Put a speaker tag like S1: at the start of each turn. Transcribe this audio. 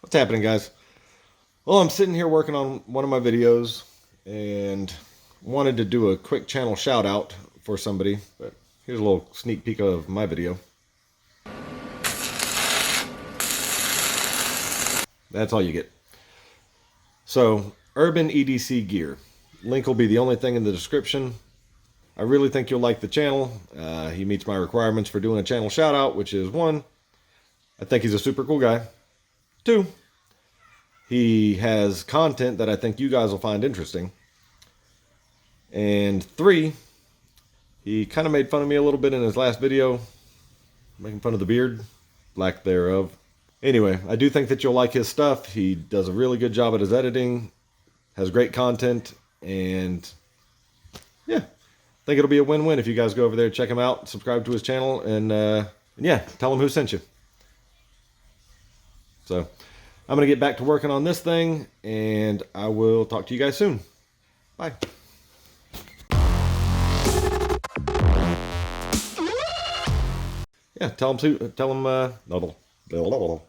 S1: What's happening, guys? Well, I'm sitting here working on one of my videos and wanted to do a quick channel shout out for somebody, but here's a little sneak peek of my video. That's all you get. So, Urban EDC Gear. Link will be the only thing in the description. I really think you'll like the channel. He meets my requirements for doing a channel shout out, which is 1, I think he's a super cool guy. 2, he has content that I think you guys will find interesting. And 3, he kind of made fun of me a little bit in his last video, making fun of the beard, lack thereof. Anyway, I do think that you'll like his stuff. He does a really good job at his editing, has great content, and yeah, I think it'll be a win-win if you guys go over there, check him out, subscribe to his channel, and yeah, tell him who sent you. So, I'm going to get back to working on this thing, and I will talk to you guys soon. Bye. Yeah, tell him, blah, blah, blah, blah.